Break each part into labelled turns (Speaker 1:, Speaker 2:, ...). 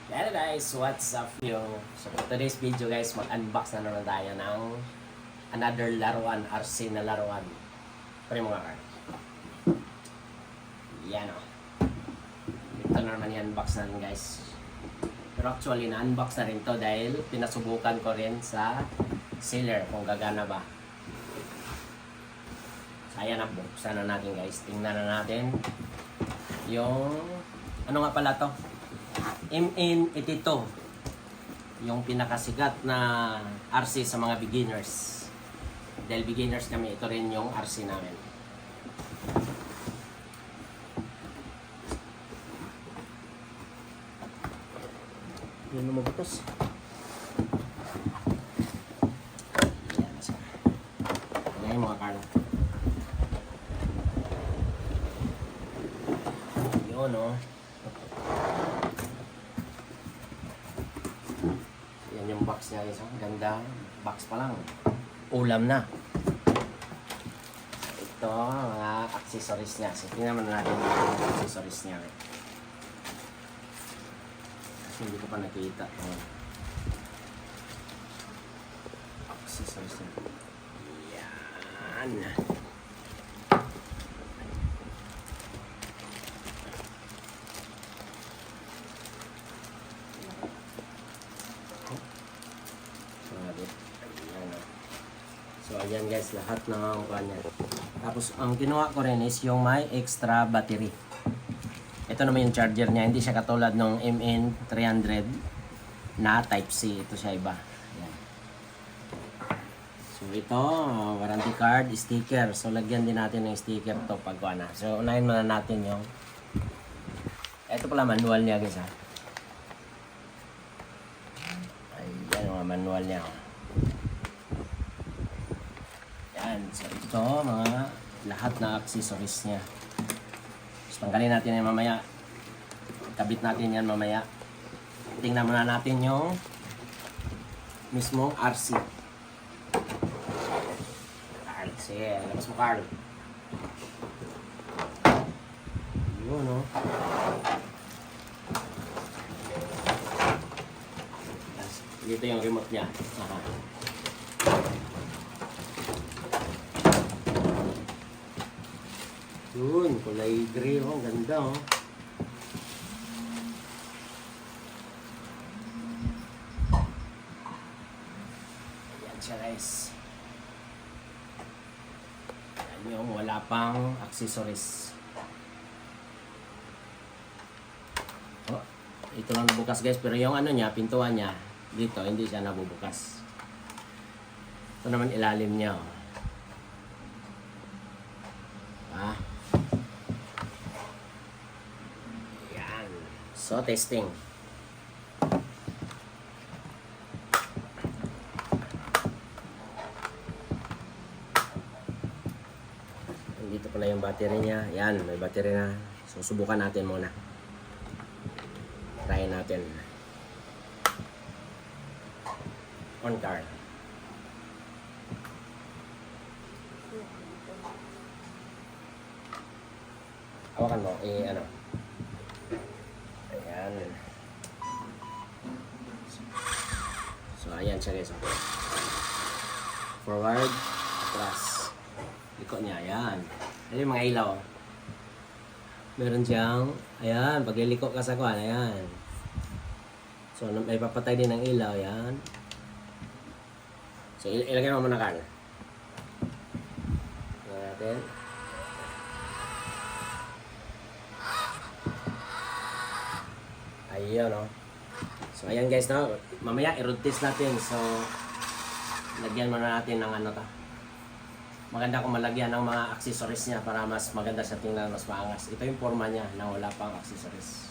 Speaker 1: Hello guys, what's up yo? So for today's video guys, mag-unbox na naman tayo ng another laruan, RC na laruan. Pari mga card. Yan o. Ito na naman i-unbox natin guys. Pero actually na-unbox na rin to dahil pinasubukan ko rin sa seller kung gagana ba. So ayan na, buksan na natin guys. Tingnan na natin yung ano nga pala to? MN82, yung pinakasigat na RC sa mga beginners. Dahil beginners kami, ito rin yung RC namin. Yun na mabutas. Yan, so. Yan yung mga karno. Yun, no? Yan yung box niya guys. Ganda. Box pa lang. Ulam na. Ito, mga accessories niya. So, tingnan naman natin yung accessories niya. Kasi hindi ko pa nakita. Accessories niya. Yan. So ayan guys, lahat ng kanya. Tapos ang kinuha ko rin is yung may extra battery. Ito naman yung charger niya, hindi siya katulad ng MN300 na type C. Ito siya iba. Ayan. So ito, warranty card, sticker. So lagyan din natin ng sticker to pag na. So unahin muna natin yung ito pala manual niya guys ha. Ayan yung manual niya. So ito, mga lahat na accessories niya. So tanggalin natin yan mamaya. Kabit natin yan mamaya. Tingnan muna natin yung mismong RC. Carl, sige, labas mo Carl. Yun, no? Dito yung remote niya. Aha. Yun, kulay gray oh, ganda oh. Ayan siya guys. Ayan yung wala pang accessories. Oh, ito lang nabukas guys, pero yung ano niya, pintuan niya, dito hindi siya nabubukas. Ito naman ilalim niya oh. Ah. So, testing. Dito pala yung battery niya. Yan, may battery na. So, subukan natin muna. Try natin. On car. Hawakan mo. Ano. Ayan. So, ayan siya guys. Forward, atras. Liko niya, ayan. Ayan yung mga ilaw. Meron siyang, ayan, pag iliko ka sa kuwan, ayan. So, may papatay din ng ilaw, ayan. So, ilagay mo muna Carl. Tingnan natin. Ayun, no? So, ayan guys, no? Mamaya, i-road test natin. So, lagyan muna natin ng ano ta. Maganda kung malagyan ng mga accessories niya para mas maganda siya tingnan, mas maangas. Ito yung forma niya na wala pang accessories.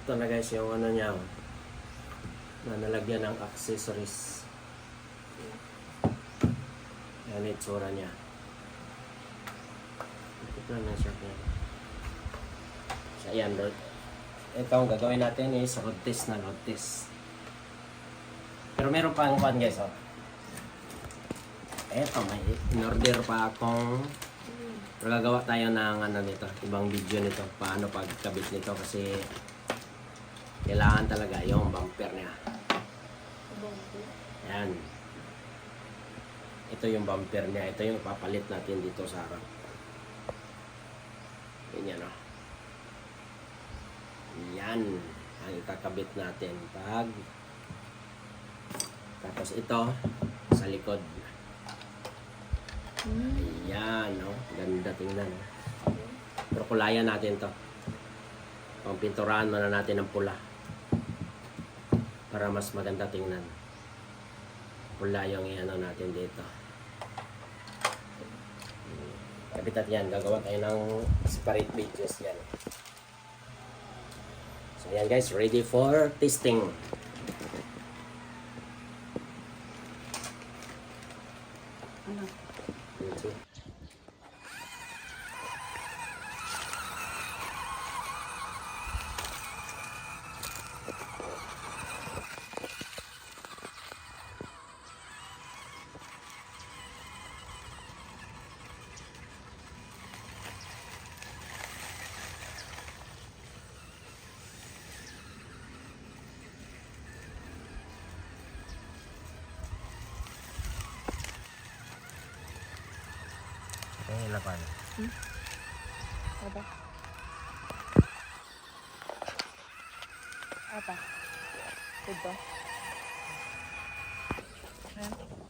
Speaker 1: Ito na guys yung ano niya. Oh, na nalagyan ng accessories. Yan yung itsura niya. Ito na siya. So ayan, ito ang gagawin natin is road test na road test. Pero meron pa ang kwan guys. Oh. Eto, may in-order pa akong gagawa tayo ng ano nito, ibang video nito, paano pagkabit nito kasi kailangan talaga yung bumper niya. Ayan. Ito yung bumper niya, ito yung papalit natin dito sa harap. Ganyan o. Yan ang ikakabit natin pag tapos ito sa likod. Ayan, no? Ganda tingnan. No? Pero kulayan natin to. Pampinturahan muna natin ng pula. Para mas maganda tingnan. Pula yung i-ano natin dito. Kabit natin yan. Gagawa tayo ng separate videos yan. So yan guys, ready for testing.
Speaker 2: Ano?
Speaker 1: Ito yung lapan.
Speaker 2: Apa? Apa? Ito. Ayan.